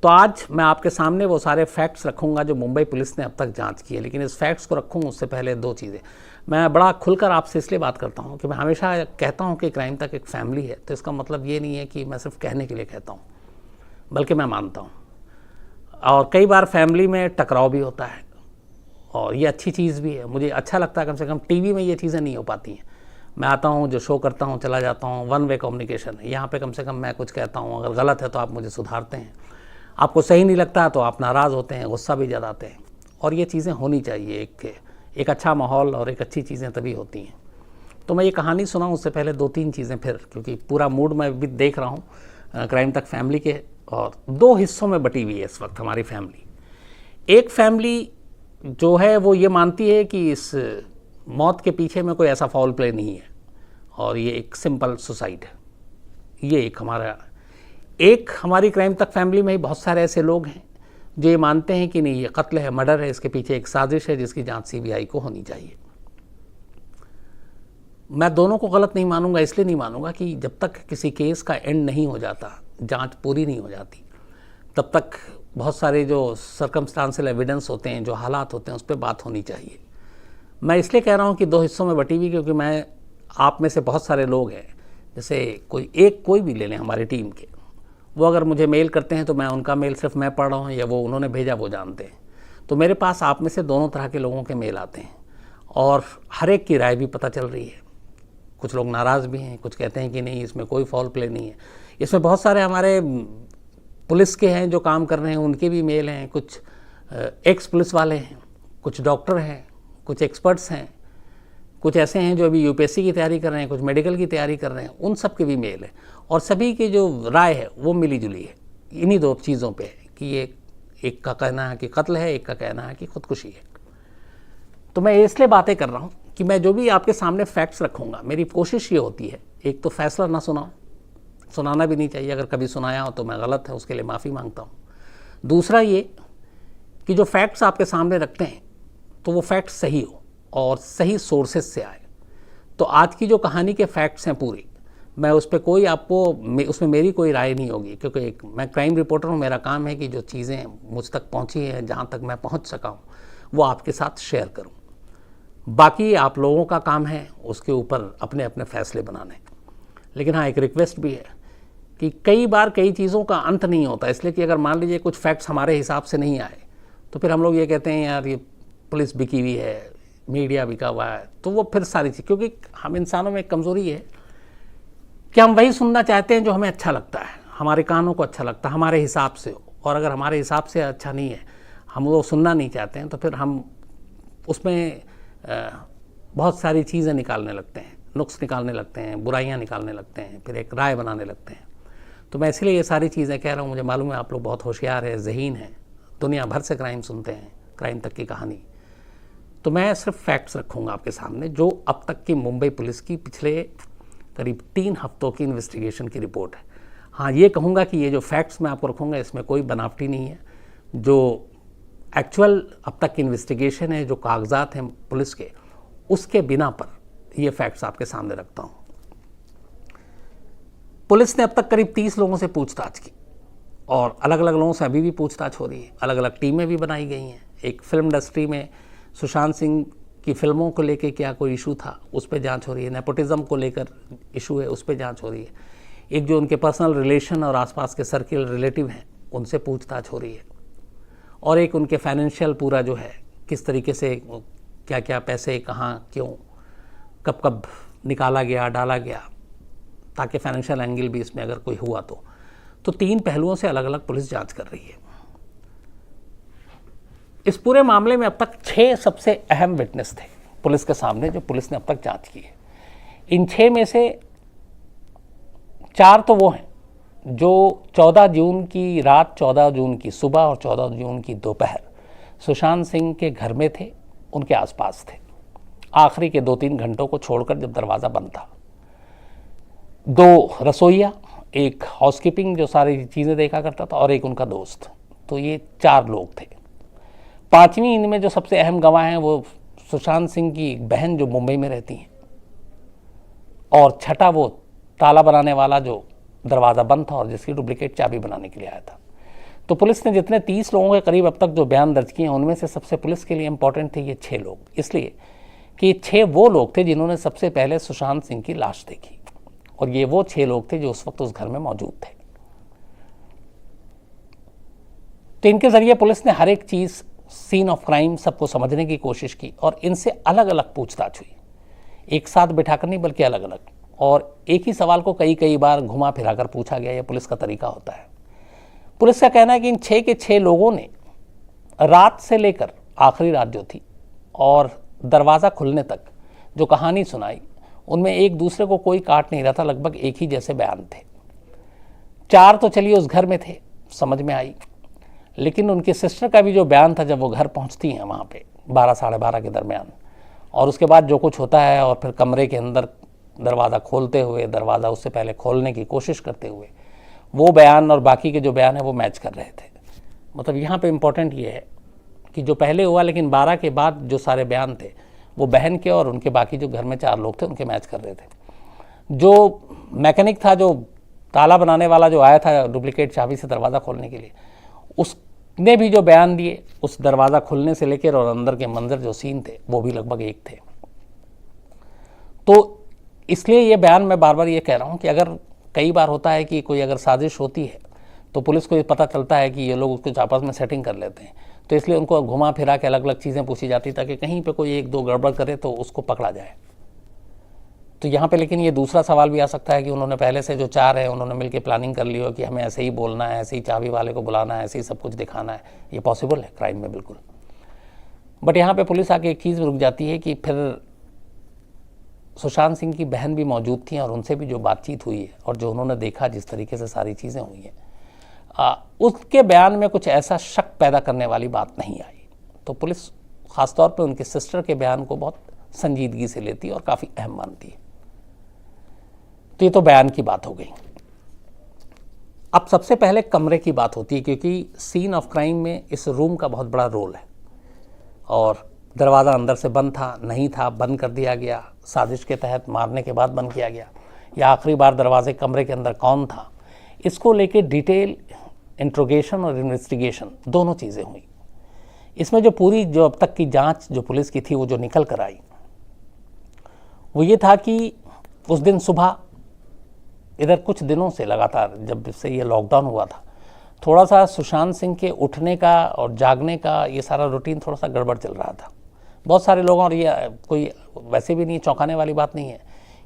तो आज मैं आपके सामने वो सारे फैक्ट्स रखूंगा जो मुंबई पुलिस ने अब तक जांच की है। लेकिन इस फैक्ट्स को रखूंगा उससे पहले दो चीज़ें। मैं बड़ा खुलकर आपसे इसलिए बात करता हूँ कि मैं हमेशा कहता हूँ कि क्राइम तक एक फैमिली है, तो इसका मतलब ये नहीं है कि मैं सिर्फ कहने के लिए कहता हूँ, बल्कि मैं मानता हूँ। और कई बार फैमिली में टकराव भी होता है और ये अच्छी चीज़ भी है। मुझे अच्छा लगता है, कम से कम टीवी में ये चीज़ें नहीं हो पाती हैं। मैं आता हूँ, जो शो करता हूँ, चला जाता हूँ, वन वे कम्युनिकेशन है। यहाँ पे कम से कम मैं कुछ कहता हूँ, अगर गलत है तो आप मुझे सुधारते हैं, आपको सही नहीं लगता तो आप नाराज़ होते हैं, गुस्सा भी जताते हैं। और ये चीज़ें होनी चाहिए। एक अच्छा माहौल और एक अच्छी चीज़ें तभी होती हैं। तो मैं ये कहानी सुनाऊँ उससे पहले दो तीन चीज़ें फिर, क्योंकि पूरा मूड मैं भी देख रहा हूँ क्राइम तक फैमिली के, और दो हिस्सों में बटी हुई है इस वक्त हमारी फैमिली। एक फैमिली जो है वो ये मानती है कि इस मौत के पीछे में कोई ऐसा फाउल प्ले नहीं है और ये एक सिंपल सुसाइड है। ये एक हमारी क्राइम तक फैमिली में ही बहुत सारे ऐसे लोग हैं जो ये मानते हैं कि नहीं, ये कत्ल है, मर्डर है, इसके पीछे एक साजिश है जिसकी जांच सीबीआई को होनी चाहिए। मैं दोनों को गलत नहीं मानूंगा, इसलिए नहीं मानूंगा कि जब तक किसी केस का एंड नहीं हो जाता, जांच पूरी नहीं हो जाती, तब तक बहुत सारे जो सर्कमस्टांशियल एविडेंस होते हैं, जो हालात होते हैं, उस पर बात होनी चाहिए। मैं इसलिए कह रहा हूँ कि दो हिस्सों में बटी हुई, क्योंकि मैं आप में से बहुत सारे लोग हैं, जैसे कोई भी ले लें हमारी टीम के, वो अगर मुझे मेल करते हैं तो मैं उनका मेल सिर्फ मैं पढ़ रहा हूँ या वो उन्होंने भेजा वो जानते हैं। तो मेरे पास आप में से दोनों तरह के लोगों के मेल आते हैं और हर एक की राय भी पता चल रही है। कुछ लोग नाराज़ भी हैं, कुछ कहते हैं कि नहीं, इसमें कोई फाउल प्ले नहीं है। इसमें बहुत सारे हमारे पुलिस के हैं जो काम कर रहे हैं, उनके भी मेल हैं। कुछ एक्स पुलिस वाले हैं, कुछ डॉक्टर हैं, कुछ एक्सपर्ट्स हैं, कुछ ऐसे हैं जो अभी यूपीएससी की तैयारी कर रहे हैं, कुछ मेडिकल की तैयारी कर रहे हैं, उन सब के भी मेल है। और सभी की जो राय है वो मिली जुली है इन्हीं दो चीज़ों पे है कि ये एक का कहना है कि कत्ल है, एक का कहना है कि खुदकुशी है। तो मैं इसलिए बातें कर रहा हूँ कि मैं जो भी आपके सामने फैक्ट्स रखूँगा, मेरी कोशिश ये होती है, एक तो फैसला ना सुनाऊँ, सुनाना भी नहीं चाहिए, अगर कभी सुनाया हो तो मैं गलत है, उसके लिए माफ़ी मांगता हूँ। दूसरा ये कि जो फैक्ट्स आपके सामने रखते हैं तो वो फैक्ट्स सही हो और सही सोर्सेज से आए। तो आज की जो कहानी के फैक्ट्स हैं पूरी, मैं उस पर कोई उसमें मेरी कोई राय नहीं होगी, क्योंकि मैं क्राइम रिपोर्टर हूँ। मेरा काम है कि जो चीज़ें मुझ तक पहुँची हैं, जहाँ तक मैं पहुँच सका हूँ, वो आपके साथ शेयर करूँ। बाकी आप लोगों का काम है उसके ऊपर अपने अपने फैसले बनाने। लेकिन हाँ, एक रिक्वेस्ट भी है कि कई बार कई चीज़ों का अंत नहीं होता, इसलिए कि अगर मान लीजिए कुछ फैक्ट्स हमारे हिसाब से नहीं आए तो फिर हम लोग ये कहते हैं यार ये पुलिस बिकी हुई है, मीडिया बिका हुआ है, तो वो फिर सारी चीज़, क्योंकि हम इंसानों में एक कमज़ोरी है कि हम वही सुनना चाहते हैं जो हमें अच्छा लगता है, हमारे कानों को अच्छा लगता है, हमारे हिसाब से हो। और अगर हमारे हिसाब से अच्छा नहीं है, हम वो सुनना नहीं चाहते हैं, तो फिर हम उसमें बहुत सारी चीज़ें निकालने लगते हैं, नुक्स निकालने लगते हैं, बुराइयां निकालने लगते हैं, फिर एक राय बनाने लगते हैं। तो मैं इसलिए ये सारी चीज़ें कह रहा हूँ। मुझे मालूम है आप लोग बहुत होशियार हैं, ज़हीन हैं, दुनिया भर से क्राइम सुनते हैं, क्राइम तक की कहानी। तो मैं सिर्फ फैक्ट्स रखूँगा आपके सामने, जो अब तक की मुंबई पुलिस की पिछले करीब 3 हफ्तों की इन्वेस्टिगेशन की रिपोर्ट है। हाँ, ये कहूँगा कि ये जो फैक्ट्स मैं आपको रखूँगा इसमें कोई बनावटी नहीं है। जो एक्चुअल अब तक की इन्वेस्टिगेशन है, जो कागजात हैं पुलिस के, उसके बिना पर ये फैक्ट्स आपके सामने रखता हूँ। पुलिस ने अब तक करीब 30 लोगों से पूछताछ की और अलग अलग लोगों से अभी भी पूछताछ हो रही है। अलग अलग टीमें भी बनाई गई हैं। एक फिल्म इंडस्ट्री में सुशांत सिंह की फिल्मों को लेकर क्या कोई इशू था, उस पर जांच हो रही है। नेपोटिज्म को लेकर इशू है, उस पर जांच हो रही है। एक जो उनके पर्सनल रिलेशन और आसपास के सर्किल रिलेटिव हैं, उनसे पूछताछ हो रही है। और एक उनके फाइनेंशियल पूरा जो है, किस तरीके से क्या क्या पैसे कहाँ क्यों कब कब निकाला गया, डाला गया, ताकि फाइनेंशियल एंगल भी इसमें अगर कोई हुआ तो 3 पहलुओं से अलग अलग पुलिस जांच कर रही है। इस पूरे मामले में अब तक 6 सबसे अहम विटनेस थे पुलिस के सामने, जो पुलिस ने अब तक जांच की है। इन 6 में से 4 तो वो हैं जो 14 जून की रात, 14 जून की सुबह और 14 जून की दोपहर सुशांत सिंह के घर में थे, उनके आसपास थे, आखिरी के 2-3 घंटों को छोड़कर जब दरवाज़ा बंद था। 2 रसोइया, एक हाउसकीपिंग जो सारी चीज़ें देखा करता था, और एक उनका दोस्त। तो ये 4 लोग थे। 5वीं इनमें जो सबसे अहम गवाह हैं वो सुशांत सिंह की बहन जो मुंबई में रहती हैं, और 6ठा वो ताला बनाने वाला जो दरवाज़ा बंद था और जिसकी डुप्लीकेट चाबी बनाने के लिए आया था। तो पुलिस ने जितने 30 लोगों के करीब अब तक जो बयान दर्ज किए हैं, उनमें से सबसे पुलिस के लिए इंपॉर्टेंट थे ये 6 लोग, इसलिए कि 6 वो लोग थे जिन्होंने सबसे पहले सुशांत सिंह की लाश देखी, और ये वो 6 लोग थे जो उस वक्त उस घर में मौजूद थे। तो इनके जरिए पुलिस ने हर एक चीज, सीन ऑफ क्राइम, सबको समझने की कोशिश की, और इनसे अलग अलग पूछताछ हुई, एक साथ बिठाकर नहीं बल्कि अलग अलग, और एक ही सवाल को कई कई बार घुमा फिराकर पूछा गया। यह पुलिस का तरीका होता है। पुलिस का कहना है कि इन 6 के 6 लोगों ने रात से लेकर आखिरी रात जो थी और दरवाज़ा खुलने तक जो कहानी सुनाई, उनमें एक दूसरे को कोई काट नहीं रहा था, लगभग एक ही जैसे बयान थे। 4 तो चलिए उस घर में थे, समझ में आई, लेकिन उनकी सिस्टर का भी जो बयान था जब वो घर पहुंचती हैं वहाँ पे 12 साढ़े 12 के दरमियान, और उसके बाद जो कुछ होता है, और फिर कमरे के अंदर दरवाज़ा खोलते हुए, दरवाज़ा उससे पहले खोलने की कोशिश करते हुए, वो बयान और बाकी के जो बयान है वो मैच कर रहे थे। मतलब यहाँ पे इम्पोर्टेंट ये है कि जो पहले हुआ, लेकिन 12 के बाद जो सारे बयान थे वो बहन के और उनके बाकी जो घर में 4 लोग थे उनके मैच कर रहे थे। जो मैकेनिक था, जो ताला बनाने वाला जो आया था डुप्लीकेट चाबी से दरवाज़ा खोलने के लिए, उसने भी जो बयान दिए, उस दरवाज़ा खुलने से लेकर और अंदर के मंजर जो सीन थे वो भी लगभग एक थे। तो इसलिए ये बयान मैं बार बार ये कह रहा हूँ कि अगर कई बार होता है कि कोई अगर साजिश होती है तो पुलिस को ये पता चलता है कि ये लोग कुछ आपस में सेटिंग कर लेते हैं, तो इसलिए उनको घुमा फिरा के अलग अलग चीज़ें पूछी जाती ताकि कहीं पे कोई 1-2 गड़बड़ करे तो उसको पकड़ा जाए। तो यहाँ पे लेकिन ये दूसरा सवाल भी आ सकता है कि उन्होंने पहले से जो 4 है उन्होंने मिलकर प्लानिंग कर ली हो कि हमें ऐसे ही बोलना है, ऐसे ही चाबी वाले को बुलाना है, ऐसे ही सब कुछ दिखाना है। ये पॉसिबल है क्राइम में, बिल्कुल। बट यहाँ पे पुलिस आके एक चीज़ रुक जाती है कि फिर सुशांत सिंह की बहन भी मौजूद थी और उनसे भी जो बातचीत हुई है और जो उन्होंने देखा, जिस तरीके से सारी चीज़ें हुई हैं, उसके बयान में कुछ ऐसा शक पैदा करने वाली बात नहीं आई। तो पुलिस ख़ासतौर पे उनके सिस्टर के बयान को बहुत संजीदगी से लेती है और काफ़ी अहम मानती है। तो ये तो बयान की बात हो गई। अब सबसे पहले कमरे की बात होती है, क्योंकि सीन ऑफ क्राइम में इस रूम का बहुत बड़ा रोल है, और दरवाज़ा अंदर से बंद था, नहीं था, बंद कर दिया गया, साजिश के तहत मारने के बाद बंद किया गया, या आखिरी बार दरवाजे कमरे के अंदर कौन था, इसको लेके डिटेल इंट्रोगेशन और इन्वेस्टिगेशन दोनों चीज़ें हुई। इसमें जो पूरी जो अब तक की जांच जो पुलिस की थी वो जो निकल कर आई वो ये था कि उस दिन सुबह इधर कुछ दिनों से लगातार जब से ये लॉकडाउन हुआ था, थोड़ा सा सुशांत सिंह के उठने का और जागने का ये सारा रूटीन थोड़ा सा गड़बड़ चल रहा था बहुत सारे लोगों। और ये कोई वैसे भी नहीं चौंकाने वाली बात नहीं है,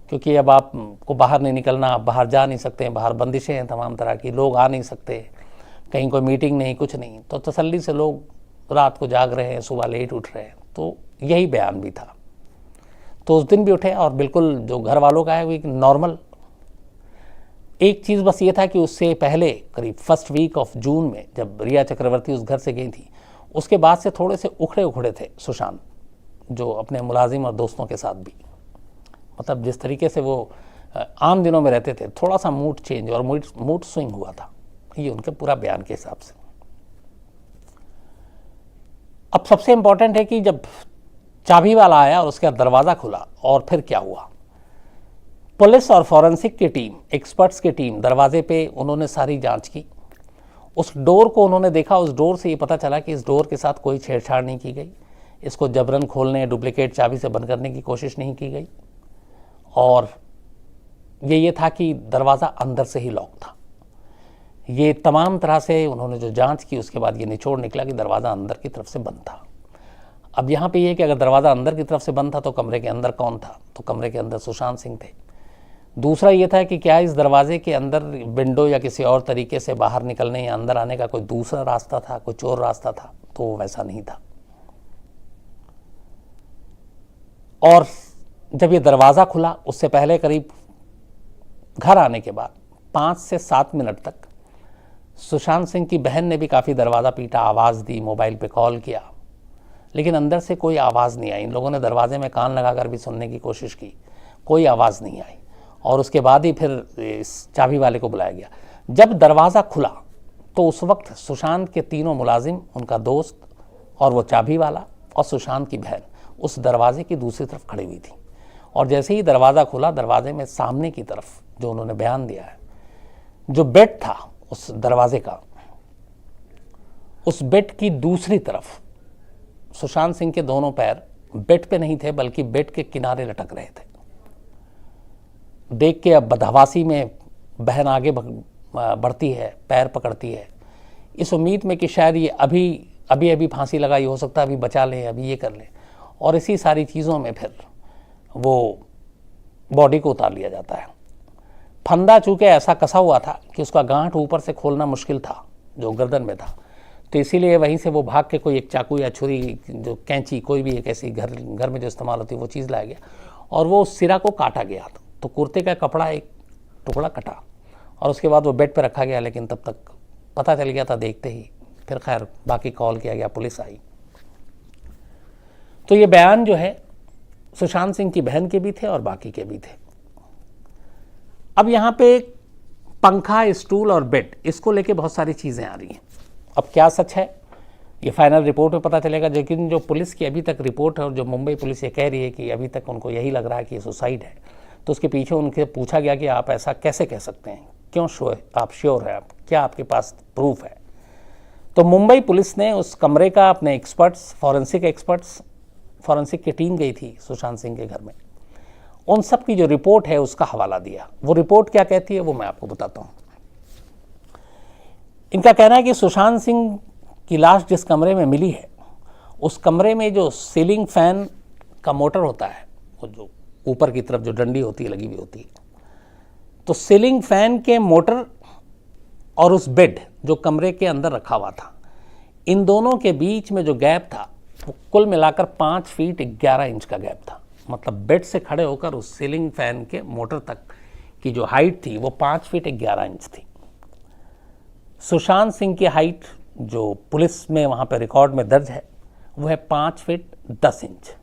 क्योंकि अब आपको बाहर नहीं निकलना, आप बाहर जा नहीं सकते, बाहर बंदिशें हैं तमाम तरह की, लोग आ नहीं सकते, कहीं कोई मीटिंग नहीं, कुछ नहीं, तो तसल्ली से लोग रात को जाग रहे हैं, सुबह लेट उठ रहे हैं। तो यही बयान भी था। तो उस दिन भी उठे, और बिल्कुल जो घर वालों का है वो एक नॉर्मल। एक चीज़ बस ये था कि उससे पहले करीब फर्स्ट वीक ऑफ जून में जब रिया चक्रवर्ती उस घर से गई थी, उसके बाद से थोड़े से उखड़े उखड़े थे सुशांत, जो अपने मुलाजिम और दोस्तों के साथ भी, मतलब जिस तरीके से वो आम दिनों में रहते थे, थोड़ा सा मूड चेंज और मूड स्विंग हुआ था, ये उनके पूरा बयान के हिसाब से। अब सबसे इंपॉर्टेंट है कि जब चाबी वाला आया और उसके बाद दरवाज़ा खुला और फिर क्या हुआ। पुलिस और फॉरेंसिक की टीम, एक्सपर्ट्स की टीम दरवाजे पे उन्होंने सारी जांच की, उस डोर को उन्होंने देखा, उस डोर से ये पता चला कि इस डोर के साथ कोई छेड़छाड़ नहीं की गई, इसको जबरन खोलने, डुप्लीकेट चाबी से बंद करने की कोशिश नहीं की गई, और ये था कि दरवाज़ा अंदर से ही लॉक था। ये तमाम तरह से उन्होंने जो जांच की, उसके बाद ये निचोड़ निकला कि दरवाज़ा अंदर की तरफ से बंद था। अब यहाँ पे ये कि अगर दरवाज़ा अंदर की तरफ से बंद था तो कमरे के अंदर कौन था, तो कमरे के अंदर सुशांत सिंह थे। दूसरा ये था कि क्या इस दरवाजे के अंदर विंडो या किसी और तरीके से बाहर निकलने या अंदर आने का कोई दूसरा रास्ता था, कोई चोर रास्ता था, तो वैसा नहीं था। और जब ये दरवाज़ा खुला, उससे पहले करीब घर आने के बाद 5 से 7 मिनट तक सुशांत सिंह की बहन ने भी काफ़ी दरवाज़ा पीटा, आवाज़ दी, मोबाइल पे कॉल किया, लेकिन अंदर से कोई आवाज़ नहीं आई। इन लोगों ने दरवाजे में कान लगाकर भी सुनने की कोशिश की, कोई आवाज़ नहीं आई, और उसके बाद ही फिर इस चाबी वाले को बुलाया गया। जब दरवाज़ा खुला तो उस वक्त सुशांत के तीनों मुलाजिम, उनका दोस्त और वो चाबी वाला और सुशांत की बहन उस दरवाजे की दूसरी तरफ खड़ी हुई थी। और जैसे ही दरवाज़ा खुला, दरवाजे में सामने की तरफ जो उन्होंने बयान दिया है, जो बेड था उस दरवाजे का, उस बेड की दूसरी तरफ सुशांत सिंह के दोनों पैर बेड पे नहीं थे बल्कि बेड के किनारे लटक रहे थे। देख के अब बदहवासी में बहन आगे बढ़ती है, पैर पकड़ती है, इस उम्मीद में कि शायद ये अभी फांसी लगाई, हो सकता है अभी बचा लें, अभी ये कर लें, और इसी सारी चीज़ों में फिर वो बॉडी को उतार लिया जाता है। फंदा चूँकि ऐसा कसा हुआ था कि उसका गांठ ऊपर से खोलना मुश्किल था जो गर्दन में था, तो इसीलिए वहीं से वो भाग के कोई एक चाकू या छुरी, जो कैंची, कोई भी एक ऐसी घर में जो इस्तेमाल होती है वो चीज़ लाया गया और वो उस सिरा को काटा गया। तो कुर्ते का कपड़ा एक टुकड़ा कटा और उसके बाद वो बेड पर रखा गया, लेकिन तब तक पता चल गया था देखते ही। फिर खैर बाकी कॉल किया गया, पुलिस आई। तो ये बयान जो है सुशांत सिंह की बहन के भी थे और बाकी के भी थे। अब यहाँ पे पंखा, स्टूल और बेड, इसको लेके बहुत सारी चीज़ें आ रही हैं। अब क्या सच है ये फाइनल रिपोर्ट में पता चलेगा, लेकिन जो पुलिस की अभी तक रिपोर्ट है और जो मुंबई पुलिस ये कह रही है कि अभी तक उनको यही लग रहा है कि ये सुसाइड है, तो उसके पीछे उनसे पूछा गया कि आप ऐसा कैसे कह सकते हैं, क्यों आप श्योर है, क्या आपके पास प्रूफ है। तो मुंबई पुलिस ने उस कमरे का अपने एक्सपर्ट्स, फॉरेंसिक की टीम गई थी सुशांत सिंह के घर में, उन सब की जो रिपोर्ट है उसका हवाला दिया। वो रिपोर्ट क्या कहती है वो मैं आपको बताता हूँ। इनका कहना है कि सुशांत सिंह की लाश जिस कमरे में मिली है, उस कमरे में जो सीलिंग फैन का मोटर होता है, वो जो ऊपर की तरफ जो डंडी होती है लगी हुई होती है, तो सीलिंग फैन के मोटर और उस बेड जो कमरे के अंदर रखा हुआ था, इन दोनों के बीच में जो गैप था वो कुल मिलाकर 5 फीट 11 इंच का गैप था। मतलब बेड से खड़े होकर उस सीलिंग फैन के मोटर तक की जो हाइट थी वो 5 फीट 11 इंच थी। सुशांत सिंह की हाइट जो पुलिस में वहाँ पर रिकॉर्ड में दर्ज है वो है 5 फीट 10 इंच।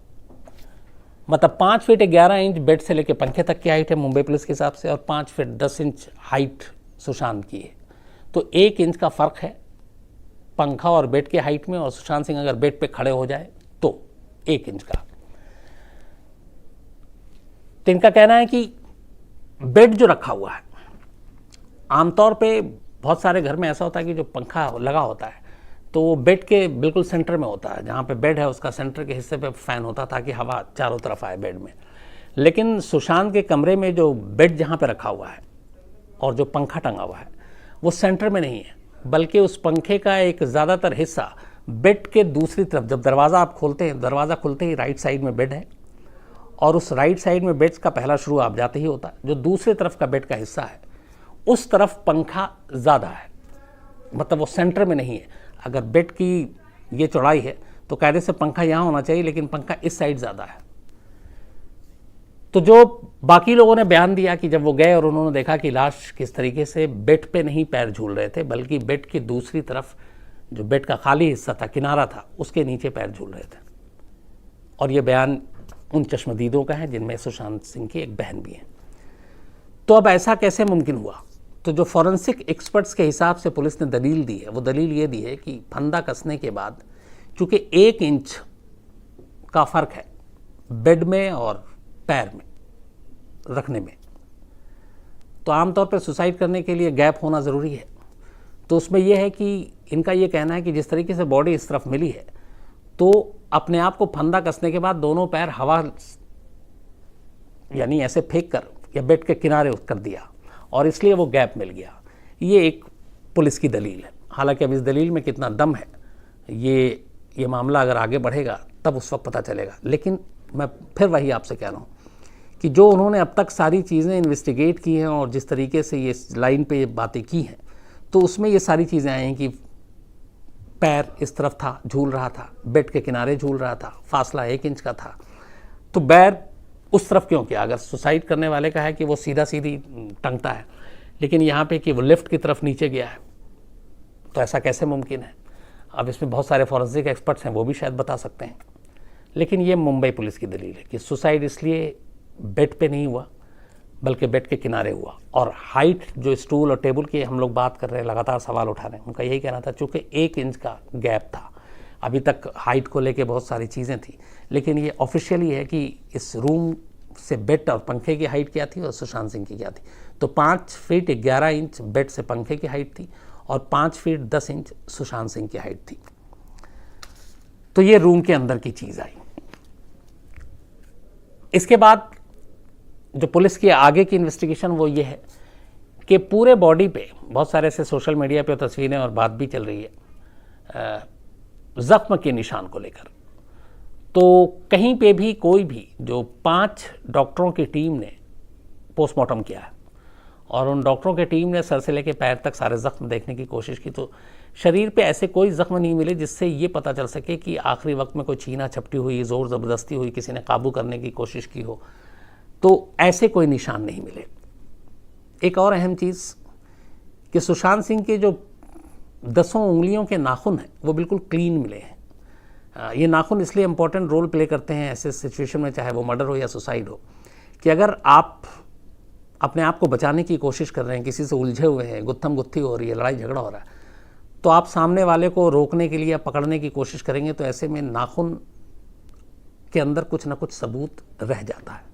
मतलब 5 फीट 11 इंच बेड से लेकर पंखे तक की हाइट है मुंबई पुलिस के हिसाब से, और 5 फीट 10 इंच हाइट सुशांत की है। तो 1 इंच का फ़र्क है पंखा और बेड की हाइट में, और सुशांत सिंह अगर बेड पे खड़े हो जाए तो 1 इंच का। तो इनका कहना है कि बेड जो रखा हुआ है, आमतौर पे बहुत सारे घर में ऐसा होता है कि जो पंखा लगा होता है तो वो बेड के बिल्कुल सेंटर में होता है, जहाँ पे बेड है उसका सेंटर के हिस्से पे फैन होता ताकि हवा चारों तरफ आए बेड में। लेकिन सुशांत के कमरे में जो बेड जहाँ पे रखा हुआ है और जो पंखा टंगा हुआ है वो सेंटर में नहीं है, बल्कि उस पंखे का एक ज़्यादातर हिस्सा बेड के दूसरी तरफ, जब दरवाज़ा आप खोलते हैं, दरवाज़ा खुलते ही राइट साइड में बेड है और उस राइट साइड में बेड का पहला शुरू आप जाते ही होता है, जो दूसरी तरफ का बेड का हिस्सा है उस तरफ पंखा ज़्यादा है, मतलब वो सेंटर में नहीं है। अगर बेड की ये चौड़ाई है तो कायदे से पंखा यहाँ होना चाहिए, लेकिन पंखा इस साइड ज़्यादा है। तो जो बाकी लोगों ने बयान दिया कि जब वो गए और उन्होंने देखा कि लाश किस तरीके से बेड पे नहीं पैर झूल रहे थे, बल्कि बेड की दूसरी तरफ जो बेड का खाली हिस्सा था, किनारा था, उसके नीचे पैर झूल रहे थे। और ये बयान उन चश्मदीदों का है जिनमें सुशांत सिंह की एक बहन भी है। तो अब ऐसा कैसे मुमकिन हुआ? तो जो फॉरेंसिक एक्सपर्ट्स के हिसाब से पुलिस ने दलील दी है, वो दलील ये दी है कि फंदा कसने के बाद चूँकि 1 इंच का फ़र्क है बेड में और पैर में रखने में, तो आमतौर पर सुसाइड करने के लिए गैप होना ज़रूरी है। तो उसमें यह है कि इनका ये कहना है कि जिस तरीके से बॉडी इस तरफ मिली है, तो अपने आप को फंदा कसने के बाद दोनों पैर हवा यानी ऐसे फेंक कर या बेड के किनारे कर दिया और इसलिए वो गैप मिल गया। ये एक पुलिस की दलील है। हालांकि अब इस दलील में कितना दम है, ये मामला अगर आगे बढ़ेगा तब उस वक्त पता चलेगा। लेकिन मैं फिर वही आपसे कह रहा हूँ कि जो उन्होंने अब तक सारी चीज़ें इन्वेस्टिगेट की हैं और जिस तरीके से ये लाइन पे ये बातें की हैं, तो उसमें ये सारी चीज़ें आई हैं कि पैर इस तरफ था, झूल रहा था, बेड के किनारे झूल रहा था, फासला 1 इंच का था, तो पैर उस तरफ क्यों किया? अगर सुसाइड करने वाले का है कि वो सीधा सीधी टंगता है, लेकिन यहाँ पे कि वो लेफ्ट की तरफ नीचे गया है, तो ऐसा कैसे मुमकिन है? अब इसमें बहुत सारे फॉरेंसिक एक्सपर्ट्स हैं, वो भी शायद बता सकते हैं। लेकिन ये मुंबई पुलिस की दलील है कि सुसाइड इसलिए बेड पे नहीं हुआ बल्कि बेड के किनारे हुआ। और हाइट जो स्टूल और टेबल की हम लोग बात कर रहे हैं, लगातार सवाल उठा रहे हैं, उनका यही कहना था चूँकि 1 इंच का गैप था। अभी तक हाइट को लेके बहुत सारी चीज़ें थी, लेकिन ये ऑफिशियली है कि इस रूम से बेड और पंखे की हाइट क्या थी और सुशांत सिंह की क्या थी। तो 5 फीट 11 इंच बेड से पंखे की हाइट थी और 5 फीट 10 इंच सुशांत सिंह की हाइट थी। तो ये रूम के अंदर की चीज़ आई। इसके बाद जो पुलिस की आगे की इन्वेस्टिगेशन वो ये है कि पूरे बॉडी पे बहुत सारे ऐसे सोशल मीडिया पे तस्वीरें और बात भी चल रही है ज़ख्म के निशान को लेकर। तो कहीं पे भी कोई भी जो 5 डॉक्टरों की टीम ने पोस्टमार्टम किया है और उन डॉक्टरों की टीम ने सर से लेकर पैर तक सारे ज़ख्म देखने की कोशिश की, तो शरीर पे ऐसे कोई ज़ख्म नहीं मिले जिससे ये पता चल सके कि आखिरी वक्त में कोई छीना झपटी हुई, ज़ोर ज़बरदस्ती हुई, किसी ने काबू करने की कोशिश की हो, तो ऐसे कोई निशान नहीं मिले। एक और अहम चीज़ कि सुशांत सिंह के जो 10 उंगलियों के नाखून हैं वो बिल्कुल क्लीन मिले हैं। ये नाखून इसलिए इम्पोर्टेंट रोल प्ले करते हैं ऐसे सिचुएशन में, चाहे वो मर्डर हो या सुसाइड हो, कि अगर आप अपने आप को बचाने की कोशिश कर रहे हैं, किसी से उलझे हुए हैं, गुत्थम गुत्थी हो रही है, लड़ाई झगड़ा हो रहा है, तो आप सामने वाले को रोकने के लिए या पकड़ने की कोशिश करेंगे, तो ऐसे में नाखून के अंदर कुछ ना कुछ सबूत रह जाता है।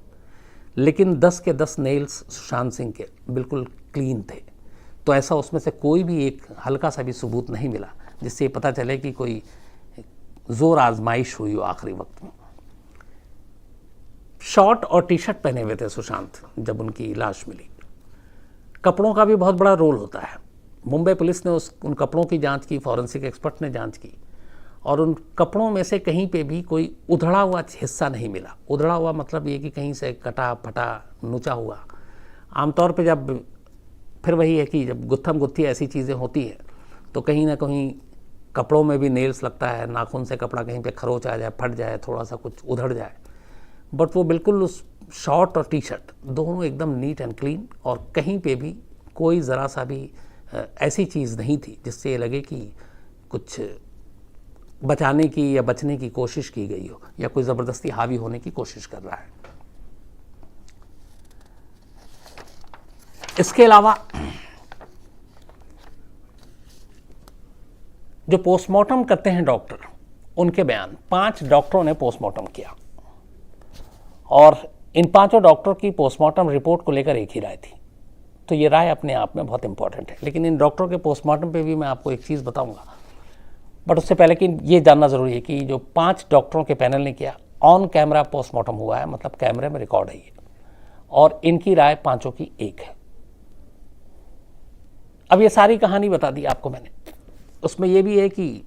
लेकिन 10 के 10 नेल्स सुशांत सिंह के बिल्कुल क्लीन थे, तो ऐसा उसमें से कोई भी एक हल्का सा भी सबूत नहीं मिला जिससे पता चले कि कोई जोर आजमाइश हुई हो आखिरी वक्त में। शॉर्ट और टी शर्ट पहने हुए थे सुशांत जब उनकी लाश मिली। कपड़ों का भी बहुत बड़ा रोल होता है। मुंबई पुलिस ने उन कपड़ों की जांच की, फॉरेंसिक एक्सपर्ट ने जांच की, और उन कपड़ों में से कहीं पे भी कोई उधड़ा हुआ हिस्सा नहीं मिला। उधड़ा हुआ मतलब ये कि कहीं से कटा फटा नुचा हुआ। आमतौर पे जब फिर वही है कि जब गुत्थम गुत्थी ऐसी चीज़ें होती हैं तो कहीं ना कहीं कपड़ों में भी नेल्स लगता है, नाखून से कपड़ा कहीं पे खरोच आ जाए, फट जाए, थोड़ा सा कुछ उधड़ जाए। बट वो बिल्कुल उस शॉर्ट और टी शर्ट दोनों एकदम नीट एंड क्लीन, और कहीं पे भी कोई ज़रा सा भी ऐसी चीज़ नहीं थी जिससे ये लगे कि कुछ बचाने की या बचने की कोशिश की गई हो या कोई ज़बरदस्ती हावी होने की कोशिश कर रहा है। इसके अलावा जो पोस्टमार्टम करते हैं डॉक्टर, उनके बयान, 5 डॉक्टरों ने पोस्टमार्टम किया और इन 5 डॉक्टरों की पोस्टमार्टम रिपोर्ट को लेकर एक ही राय थी। तो ये राय अपने आप में बहुत इंपॉर्टेंट है। लेकिन इन डॉक्टरों के पोस्टमार्टम पे भी मैं आपको एक चीज़ बताऊंगा, बट उससे पहले कि ये जानना ज़रूरी है कि जो 5 डॉक्टरों के पैनल ने किया, ऑन कैमरा पोस्टमार्टम हुआ है, मतलब कैमरे में रिकॉर्ड है ये, और इनकी राय 5 की एक है। अब ये सारी कहानी बता दी आपको मैंने। उसमें ये भी है कि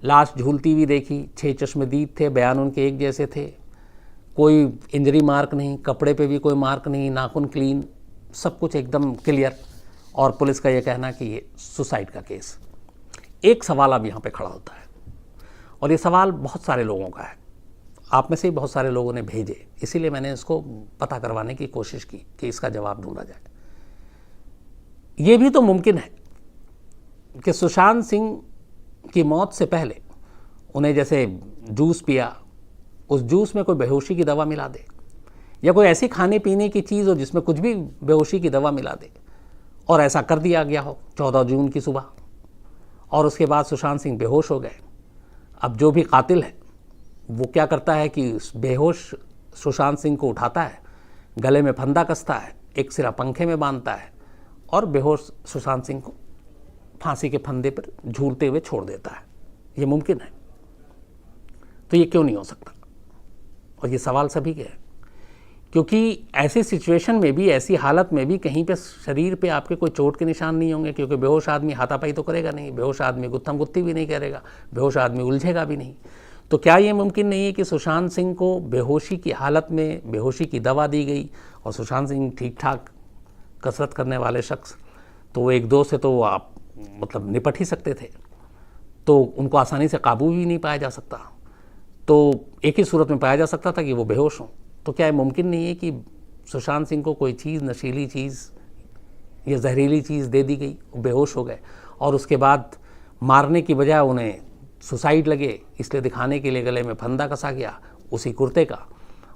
लाश झूलती हुई देखी, 6 चश्मदीद थे, बयान उनके एक जैसे थे, कोई इंजरी मार्क नहीं, कपड़े पे भी कोई मार्क नहीं, नाखून क्लीन, सब कुछ एकदम क्लियर, और पुलिस का ये कहना कि ये सुसाइड का केस। एक सवाल अब यहाँ पे खड़ा होता है, और ये सवाल बहुत सारे लोगों का है, आप में से ही बहुत सारे लोगों ने भेजे, इसीलिए मैंने इसको पता करवाने की कोशिश की कि इसका जवाब ढूंढा जाए। ये भी तो मुमकिन है कि सुशांत सिंह की मौत से पहले उन्हें जैसे जूस पिया, उस जूस में कोई बेहोशी की दवा मिला दे, या कोई ऐसी खाने पीने की चीज़ हो जिसमें कुछ भी बेहोशी की दवा मिला दे, और ऐसा कर दिया गया हो 14 जून की सुबह, और उसके बाद सुशांत सिंह बेहोश हो गए। अब जो भी कातिल है वो क्या करता है कि उस बेहोश सुशांत सिंह को उठाता है, गले में फंदा कसता है, एक सिरा पंखे में बांधता है, और बेहोश सुशांत सिंह को फांसी के फंदे पर झूलते हुए छोड़ देता है। ये मुमकिन है। तो ये क्यों नहीं हो सकता? और ये सवाल सभी के हैं, क्योंकि ऐसी सिचुएशन में भी, ऐसी हालत में भी कहीं पे शरीर पे आपके कोई चोट के निशान नहीं होंगे, क्योंकि बेहोश आदमी हाथापाई तो करेगा नहीं, बेहोश आदमी गुत्थम गुत्ती भी नहीं करेगा, बेहोश आदमी उलझेगा भी नहीं। तो क्या ये मुमकिन नहीं है कि सुशांत सिंह को बेहोशी की हालत में बेहोशी की दवा दी गई, और सुशांत सिंह ठीक ठाक कसरत करने वाले शख्स, तो वो 1-2 से तो आप मतलब निपट ही सकते थे, तो उनको आसानी से काबू भी नहीं पाया जा सकता, तो एक ही सूरत में पाया जा सकता था कि वो बेहोश हों। तो क्या ये मुमकिन नहीं है कि सुशांत सिंह को कोई चीज़, नशीली चीज़ या जहरीली चीज़ दे दी गई, वो बेहोश हो गए, और उसके बाद मारने की बजाय उन्हें सुसाइड लगे, इसलिए दिखाने के लिए गले में फंदा कसा गया उसी कुर्ते का,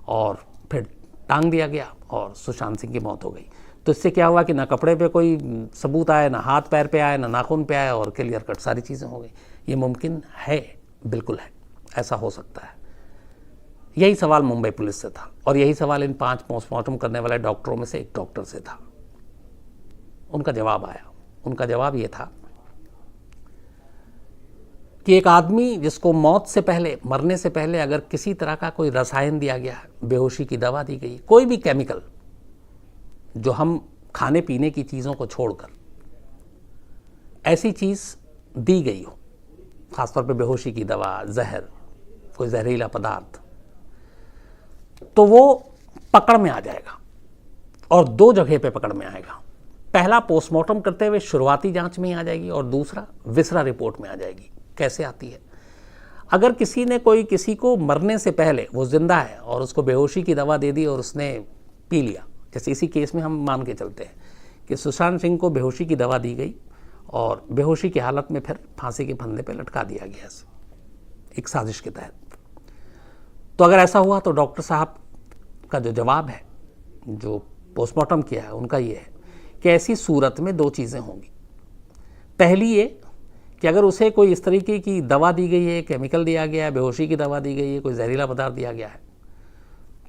और फिर टांग दिया गया, और सुशांत सिंह की मौत हो गई। तो इससे क्या हुआ कि ना कपड़े पे कोई सबूत आया, ना हाथ पैर पे आया, ना नाखून पे आया, और क्लियर कट सारी चीज़ें हो गई। ये मुमकिन है, बिल्कुल है, ऐसा हो सकता है। यही सवाल मुंबई पुलिस से था, और यही सवाल इन 5 पोस्टमार्टम करने वाले डॉक्टरों में से एक डॉक्टर से था। उनका जवाब आया, उनका जवाब ये था कि एक आदमी जिसको मौत से पहले, मरने से पहले अगर किसी तरह का कोई रसायन दिया गया, बेहोशी की दवा दी गई, कोई भी केमिकल जो हम खाने पीने की चीज़ों को छोड़कर ऐसी चीज़ दी गई हो, खासतौर पे बेहोशी की दवा, जहर, कोई जहरीला पदार्थ, तो वो पकड़ में आ जाएगा और दो जगह पे पकड़ में आएगा। पहला पोस्टमार्टम करते हुए शुरुआती जांच में ही आ जाएगी और दूसरा विसरा रिपोर्ट में आ जाएगी। कैसे आती है? अगर किसी ने किसी को मरने से पहले, वो जिंदा है और उसको बेहोशी की दवा दे दी और उसने पी लिया, जैसे इसी केस में हम मान के चलते हैं कि सुशांत सिंह को बेहोशी की दवा दी गई और बेहोशी की हालत में फिर फांसी के फंदे पे लटका दिया गया एक साजिश के तहत। तो अगर ऐसा हुआ तो डॉक्टर साहब का जो जवाब है, जो पोस्टमार्टम किया है, उनका ये है कि ऐसी सूरत में दो चीज़ें होंगी। पहली ये कि अगर उसे कोई इस तरीके की दवा दी गई है, केमिकल दिया गया है, बेहोशी की दवा दी गई है, कोई जहरीला पदार्थ दिया गया है,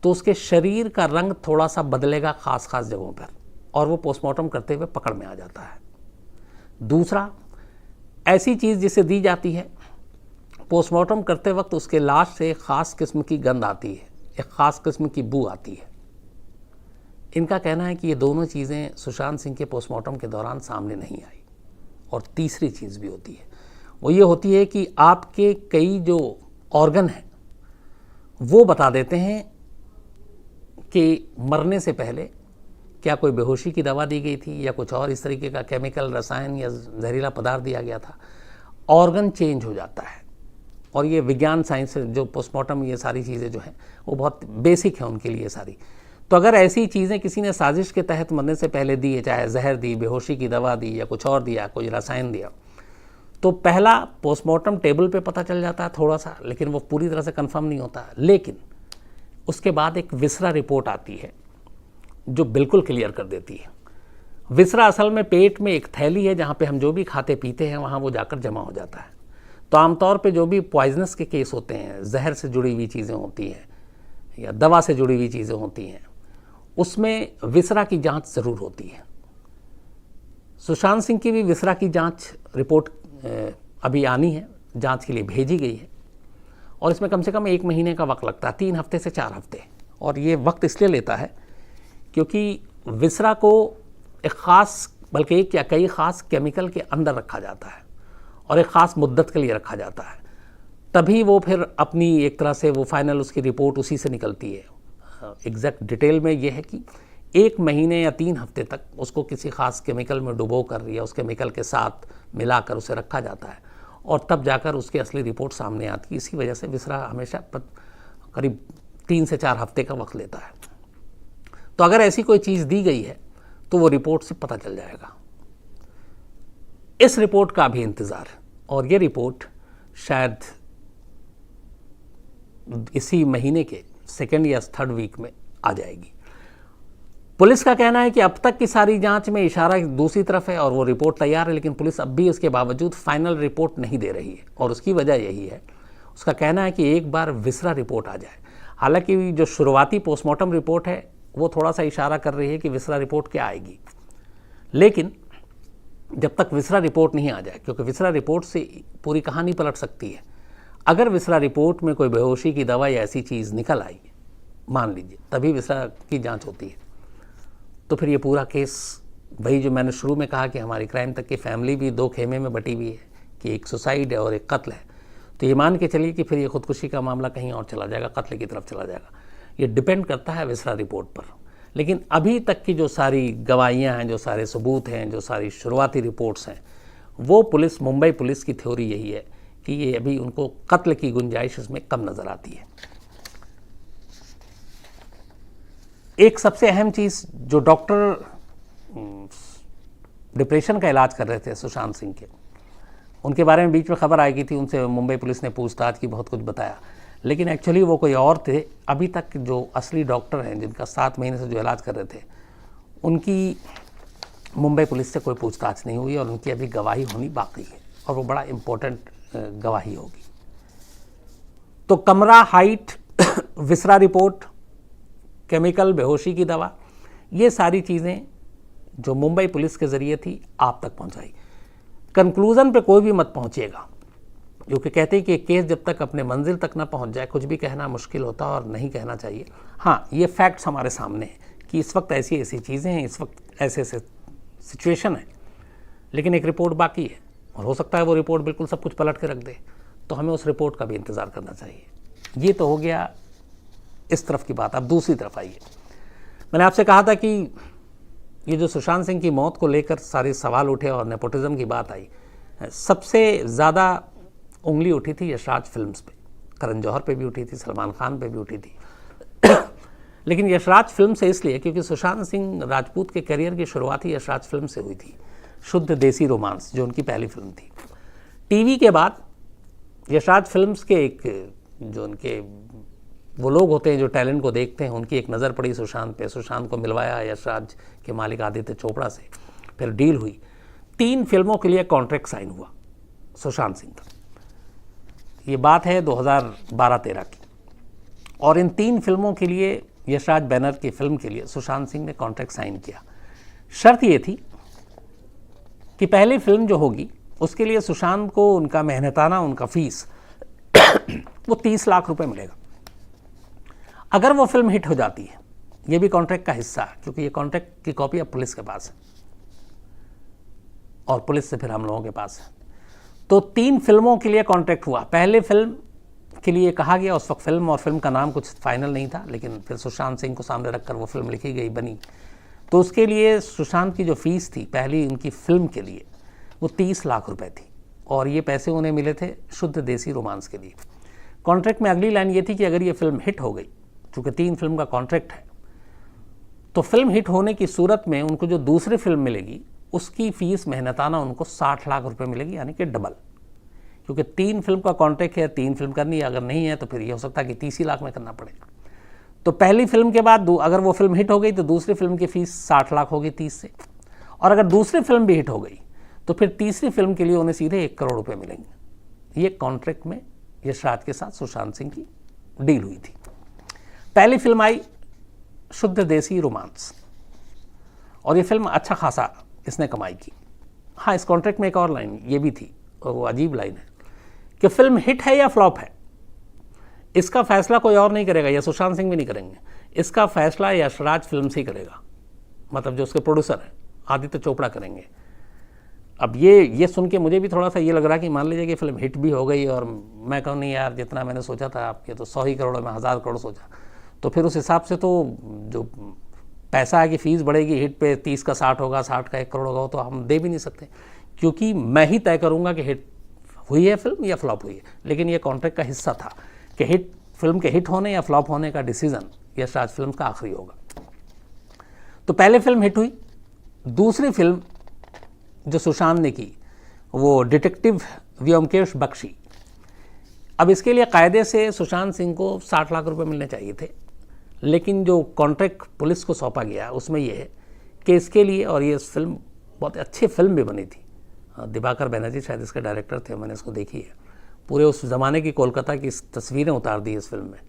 तो उसके शरीर का रंग थोड़ा सा बदलेगा खास जगहों पर और वो पोस्टमार्टम करते हुए पकड़ में आ जाता है। दूसरा, ऐसी चीज़ जिसे दी जाती है, पोस्टमार्टम करते वक्त उसके लाश से एक ख़ास किस्म की गंध आती है, एक ख़ास किस्म की बू आती है। इनका कहना है कि ये दोनों चीज़ें सुशांत सिंह के पोस्टमार्टम के दौरान सामने नहीं आई। और तीसरी चीज़ भी होती है, वो ये होती है कि आपके कई जो ऑर्गन हैं वो बता देते हैं कि मरने से पहले क्या कोई बेहोशी की दवा दी गई थी या कुछ और इस तरीके का केमिकल, रसायन या जहरीला पदार्थ दिया गया था। ऑर्गन चेंज हो जाता है और ये विज्ञान, साइंस, जो पोस्टमार्टम, ये सारी चीज़ें जो हैं वो बहुत बेसिक हैं उनके लिए सारी। तो अगर ऐसी चीज़ें किसी ने साजिश के तहत मरने से पहले दी है, चाहे जहर दी, बेहोशी की दवा दी या कुछ और दिया, कोई रसायन दिया, तो पहला पोस्टमार्टम टेबल पे पता चल जाता है थोड़ा सा, लेकिन वो पूरी तरह से कंफर्म नहीं होता। लेकिन उसके बाद एक विसरा रिपोर्ट आती है जो बिल्कुल क्लियर कर देती है। विसरा असल में पेट में एक थैली है जहाँ पे हम जो भी खाते पीते हैं वहाँ वो जाकर जमा हो जाता है। तो आमतौर पे जो भी पॉइजनस के केस होते हैं, जहर से जुड़ी हुई चीज़ें होती हैं या दवा से जुड़ी हुई चीज़ें होती हैं, उसमें विसरा की जांच ज़रूर होती है। सुशांत सिंह की भी विसरा की जांच रिपोर्ट अभी आनी है, जांच के लिए भेजी गई है और इसमें कम से कम 1 महीने का वक्त लगता है, 3 हफ्ते से 4 हफ्ते। और ये वक्त इसलिए लेता है क्योंकि विसरा को एक ख़ास, बल्कि एक या कई ख़ास केमिकल के अंदर रखा जाता है और एक ख़ास मुद्दत के लिए रखा जाता है, तभी वो फिर अपनी एक तरह से वो फाइनल उसकी रिपोर्ट उसी से निकलती है। एग्जैक्ट डिटेल में ये है कि 1 महीने या 3 हफ्ते तक उसको किसी ख़ास केमिकल में डुबो कर या उस केमिकल के साथ मिलाकर उसे रखा जाता है और तब जाकर उसकी असली रिपोर्ट सामने आती है। इसी वजह से विसरा हमेशा करीब 3 से 4 हफ्ते का वक्त लेता है। तो अगर ऐसी कोई चीज़ दी गई है तो वो रिपोर्ट से पता चल जाएगा। इस रिपोर्ट का भी इंतज़ार है और ये रिपोर्ट शायद इसी महीने के 2nd या 3rd वीक में आ जाएगी। पुलिस का कहना है कि अब तक की सारी जांच में इशारा दूसरी तरफ है और वो रिपोर्ट तैयार है, लेकिन पुलिस अब भी उसके बावजूद फाइनल रिपोर्ट नहीं दे रही है और उसकी वजह यही है, उसका कहना है कि एक बार विसरा रिपोर्ट आ जाए। हालांकि जो शुरुआती पोस्टमार्टम रिपोर्ट है वो थोड़ा सा इशारा कर रही है कि विसरा रिपोर्ट क्या आएगी, लेकिन जब तक विसरा रिपोर्ट नहीं आ जाए, क्योंकि विसरा रिपोर्ट से पूरी कहानी पलट सकती है। अगर विसरा रिपोर्ट में कोई बेहोशी की दवा या ऐसी चीज़ निकल आई, मान लीजिए, तभी विसरा की जांच होती है, तो फिर ये पूरा केस, वही जो मैंने शुरू में कहा कि हमारी क्राइम तक की फैमिली भी 2 खेमे में बटी हुई है कि एक सुसाइड है और एक कत्ल है, तो ये मान के चलिए कि फिर ये खुदकुशी का मामला कहीं और चला जाएगा, कत्ल की तरफ चला जाएगा। ये डिपेंड करता है विसरा रिपोर्ट पर। लेकिन अभी तक की जो सारी गवाहियाँ हैं, जो सारे सबूत हैं, जो सारी शुरुआती रिपोर्ट्स हैं, वो पुलिस, मुंबई पुलिस की थ्योरी यही है कि ये अभी उनको कत्ल की गुंजाइश इसमें कम नज़र आती है। एक सबसे अहम चीज़, जो डॉक्टर डिप्रेशन का इलाज कर रहे थे सुशांत सिंह के, उनके बारे में बीच में खबर आई थी, उनसे मुंबई पुलिस ने पूछताछ की, बहुत कुछ बताया, लेकिन एक्चुअली वो कोई और थे। अभी तक जो असली डॉक्टर हैं, जिनका 7 महीने से जो इलाज कर रहे थे, उनकी मुंबई पुलिस से कोई पूछताछ नहीं हुई और उनकी अभी गवाही होनी बाकी है और वो बड़ा इम्पोर्टेंट गवाही होगी। तो कमरा, हाइट, विसरा रिपोर्ट, केमिकल, बेहोशी की दवा, ये सारी चीज़ें जो मुंबई पुलिस के ज़रिए थी आप तक पहुंचाई। कंक्लूज़न पे कोई भी मत पहुंचिएगा, क्योंकि कहते हैं कि केस जब तक अपने मंजिल तक ना पहुंच जाए कुछ भी कहना मुश्किल होता और नहीं कहना चाहिए। हाँ, ये फैक्ट्स हमारे सामने हैं कि इस वक्त ऐसी ऐसी चीज़ें हैं, इस वक्त ऐसे ऐसे सिचुएशन है, लेकिन एक रिपोर्ट बाकी है और हो सकता है वो रिपोर्ट बिल्कुल सब कुछ पलट के रख दे, तो हमें उस रिपोर्ट का भी इंतज़ार करना चाहिए। ये तो हो गया इस तरफ की बात। अब दूसरी तरफ आइए। मैंने आपसे कहा था कि ये जो सुशांत सिंह की मौत को लेकर सारे सवाल उठे और नेपोटिज्म की बात आई, सबसे ज़्यादा उंगली उठी थी यशराज फिल्म्स पे, करण जौहर पे भी उठी थी, सलमान खान पे भी उठी थी लेकिन यशराज फिल्म से इसलिए क्योंकि सुशांत सिंह राजपूत के करियर की शुरुआत ही यशराज फिल्म से हुई थी, शुद्ध देसी रोमांस जो उनकी पहली फिल्म थी। टीवी के बाद यशराज फिल्म्स के एक जो उनके वो लोग होते हैं जो टैलेंट को देखते हैं, उनकी एक नज़र पड़ी सुशांत पे। सुशांत को मिलवाया यशराज के मालिक आदित्य चोपड़ा से, फिर डील हुई, 3 फिल्मों के लिए कॉन्ट्रैक्ट साइन हुआ सुशांत सिंह का। ये बात है 2012-13 की, और इन 3 फिल्मों के लिए यशराज बैनर की फिल्म के लिए सुशांत सिंह ने कॉन्ट्रैक्ट साइन किया। शर्त ये थी कि पहली फिल्म जो होगी उसके लिए सुशांत को उनका मेहनताना, उनका फीस वो 30 लाख रुपए मिलेगा। अगर वो फिल्म हिट हो जाती है, ये भी कॉन्ट्रैक्ट का हिस्सा है, क्योंकि ये कॉन्ट्रैक्ट की कॉपी अब पुलिस के पास है और पुलिस से फिर हम लोगों के पास है। तो 3 फिल्मों के लिए कॉन्ट्रैक्ट हुआ। पहले फिल्म के लिए कहा गया, उस वक्त फिल्म और फिल्म का नाम कुछ फाइनल नहीं था, लेकिन फिर सुशांत सिंह को सामने रखकर वो फिल्म लिखी गई, बनी। तो उसके लिए सुशांत की जो फीस थी पहली उनकी फिल्म के लिए, वो 30 लाख रुपए थी, और ये पैसे उन्हें मिले थे शुद्ध देसी रोमांस के लिए। कॉन्ट्रैक्ट में अगली लाइन ये थी कि अगर ये फिल्म हिट हो गई, चूँकि 3 फिल्म का कॉन्ट्रैक्ट है, तो फिल्म हिट होने की सूरत में उनको जो दूसरी फिल्म मिलेगी उसकी फ़ीस मेहनताना उनको 60 लाख रुपए मिलेगी, यानी कि डबल। क्योंकि 3 फिल्म का कॉन्ट्रैक्ट है, 3 फिल्म करनी है, अगर नहीं है तो फिर ये हो सकता है कि 30 लाख में करना पड़ेगा। तो पहली फिल्म के बाद अगर वो फिल्म हिट हो गई तो दूसरी फिल्म की फ़ीस 60 लाख होगी 30 से, और अगर दूसरी फिल्म भी हिट हो गई तो फिर तीसरी फिल्म के लिए उन्हें सीधे 1 करोड़ रुपए मिलेंगे। ये कॉन्ट्रैक्ट में यशराज के साथ सुशांत सिंह की डील हुई थी। पहली फिल्म आई शुद्ध देसी रोमांस, और ये फिल्म अच्छा खासा इसने कमाई की। हाँ, इस कॉन्ट्रैक्ट में एक और लाइन ये भी थी, और वो अजीब लाइन है कि फिल्म हिट है या फ्लॉप है, इसका फैसला कोई और नहीं करेगा, या सुशांत सिंह भी नहीं करेंगे, इसका फैसला यशराज फिल्म से ही करेगा। मतलब जो उसके प्रोड्यूसर हैं आदित्य चोपड़ा करेंगे। अब ये सुन के मुझे भी थोड़ा सा ये लग रहा कि मान लीजिए कि फिल्म हिट भी हो गई और मैं कहूँ नहीं यार, जितना मैंने सोचा था आप ये तो 100 ही करोड़ में 1000 करोड़ सोचा, तो फिर उस हिसाब से तो जो पैसा है कि फ़ीस बढ़ेगी, हिट पे 30 का 60 होगा, 60 का 1 करोड़ होगा, तो हम दे भी नहीं सकते, क्योंकि मैं ही तय करूँगा कि हिट हुई है फिल्म या फ्लॉप हुई है। लेकिन ये कॉन्ट्रैक्ट का हिस्सा था कि फिल्म के हिट होने या फ्लॉप होने का डिसीजन यशराज फिल्म का आखिरी होगा। तो पहले फिल्म हिट हुई। दूसरी फिल्म जो सुशांत ने की वो डिटेक्टिव व्योमकेश बख्शी। अब इसके लिए कायदे से सुशांत सिंह को 60 लाख रुपए मिलने चाहिए थे, लेकिन जो कॉन्ट्रैक्ट पुलिस को सौंपा गया उसमें यह है कि इसके लिए, और ये फिल्म बहुत अच्छी फिल्म भी बनी थी, दिवाकर बनर्जी शायद इसके डायरेक्टर थे, मैंने इसको देखी है, पूरे उस ज़माने की कोलकाता की तस्वीरें उतार दी इस फिल्म में।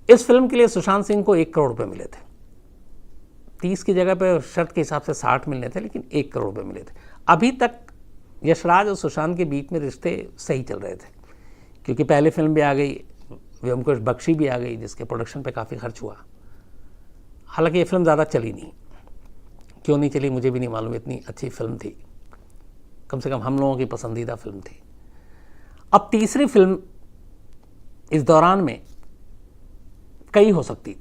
इस फिल्म के लिए सुशांत सिंह को 1 करोड़ रुपए मिले थे। 30 की जगह पे शर्त के हिसाब से 60 मिलने थे, लेकिन 1 करोड़ रुपए मिले थे। अभी तक यशराज और सुशांत के बीच में रिश्ते सही चल रहे थे, क्योंकि पहली फिल्म भी आ गई, व्योमकेश बख्शी भी आ गई, जिसके प्रोडक्शन पे काफ़ी खर्च हुआ। हालांकि ये फिल्म ज़्यादा चली नहीं, क्यों नहीं चली मुझे भी नहीं मालूम, इतनी अच्छी फिल्म थी, कम से कम हम लोगों की पसंदीदा फिल्म थी। अब तीसरी फिल्म इस दौरान में कई हो सकती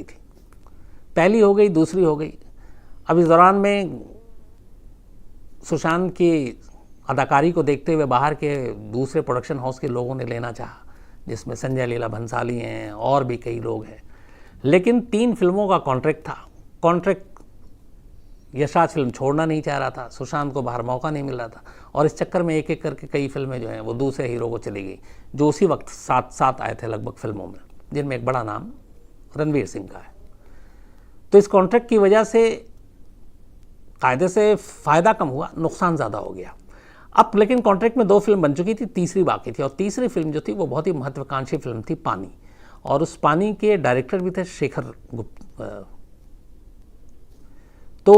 थी, पहली हो गई, दूसरी हो गई। अब इस दौरान में सुशांत की अदाकारी को देखते हुए बाहर के दूसरे प्रोडक्शन हाउस के लोगों ने लेना चाहा, जिसमें संजय लीला भंसाली हैं और भी कई लोग हैं, लेकिन 3 फिल्मों का कॉन्ट्रैक्ट था। कॉन्ट्रैक्ट यशराज फिल्म छोड़ना नहीं चाह रहा था, सुशांत को बाहर मौका नहीं मिल रहा था, और इस चक्कर में एक एक करके कई फिल्में जो हैं वो दूसरे हीरो को चली गई, जो उसी वक्त साथ आए थे लगभग फिल्मों में, जिनमें एक बड़ा नाम रणवीर सिंह का है। तो इस कॉन्ट्रैक्ट की वजह से कायदे से फ़ायदा कम हुआ, नुकसान ज़्यादा हो गया। अब लेकिन कॉन्ट्रैक्ट में 2 फिल्म बन चुकी थी, तीसरी बाकी थी, और तीसरी फिल्म जो थी वो बहुत ही महत्वाकांक्षी फिल्म थी, पानी। और उस पानी के डायरेक्टर भी थे शेखर तो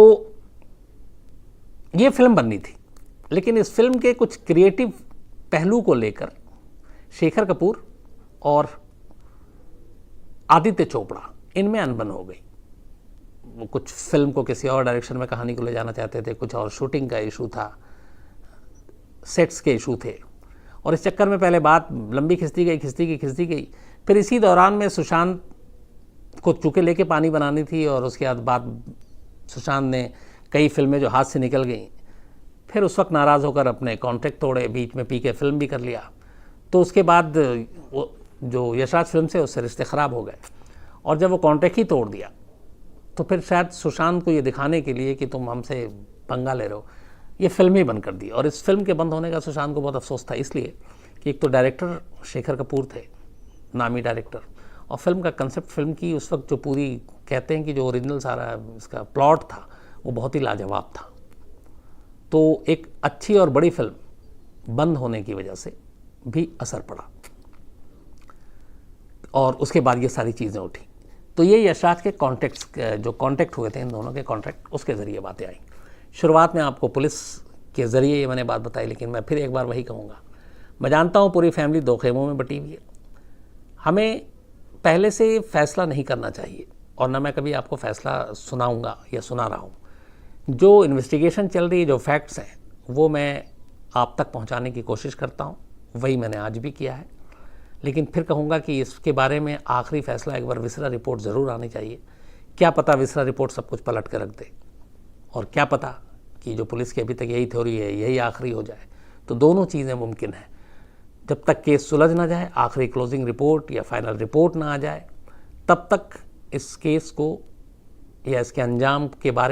ये फिल्म बननी थी, लेकिन इस फिल्म के कुछ क्रिएटिव पहलू को लेकर शेखर कपूर और आदित्य चोपड़ा इनमें अनबन हो गई। वो कुछ फिल्म को किसी और डायरेक्शन में कहानी को ले जाना चाहते थे, कुछ और शूटिंग का इशू था, सेट्स के इशू थे, और इस चक्कर में पहले बात लंबी खिंचती गई। फिर इसी दौरान में सुशांत को चूके लेके पानी बनानी थी, और उसके बाद सुशांत ने कई फिल्में जो हाथ से निकल गई, फिर उस वक्त नाराज़ होकर अपने कॉन्ट्रैक्ट तोड़े, बीच में पी के फिल्म भी कर लिया। तो उसके बाद वो जो यशराज फिल्म से उससे रिश्ते ख़राब हो गए, और जब वो कॉन्ट्रैक्ट ही तोड़ दिया तो फिर शायद सुशांत को ये दिखाने के लिए कि तुम हमसे पंगा ले रहे हो, ये फिल्म ही बंद कर दी। और इस फिल्म के बंद होने का सुशांत को बहुत अफसोस था, इसलिए कि एक तो डायरेक्टर शेखर कपूर थे, नामी डायरेक्टर, और फिल्म का कंसेप्ट, फिल्म की उस वक्त जो पूरी कहते हैं कि जो ओरिजिनल सारा इसका प्लॉट था वो बहुत ही लाजवाब था। तो एक अच्छी और बड़ी फिल्म बंद होने की वजह से भी असर पड़ा, और उसके बाद ये सारी चीज़ें उठी। तो ये यशराज के कॉन्टैक्ट हुए थे, इन दोनों के कॉन्टैक्ट, उसके ज़रिए बातें आई। शुरुआत में आपको पुलिस के ज़रिए ये मैंने बात बताई, लेकिन मैं फिर एक बार वही कहूँगा, मैं जानता हूँ पूरी फैमिली दो खेमों में बटी हुई है। हमें पहले से फैसला नहीं करना चाहिए, और ना मैं कभी आपको फैसला सुनाऊँगा या सुना रहा हूँ। जो इन्वेस्टिगेशन चल रही है, जो फैक्ट्स हैं, वो मैं आप तक पहुँचाने की कोशिश करता हूँ, वही मैंने आज भी किया है। लेकिन फिर कहूँगा कि इसके बारे में आखिरी फैसला एक बार विसरा रिपोर्ट ज़रूर आनी चाहिए। क्या पता विसरा रिपोर्ट सब कुछ पलट कर रख दे, और क्या पता कि जो पुलिस की अभी तक यही थ्योरी है यही आखिरी हो जाए। तो दोनों चीज़ें मुमकिन हैं। जब तक केस सुलझ ना जाए, आखिरी क्लोजिंग रिपोर्ट या फाइनल रिपोर्ट ना आ जाए, तब तक इस केस को या इसके अंजाम के बारे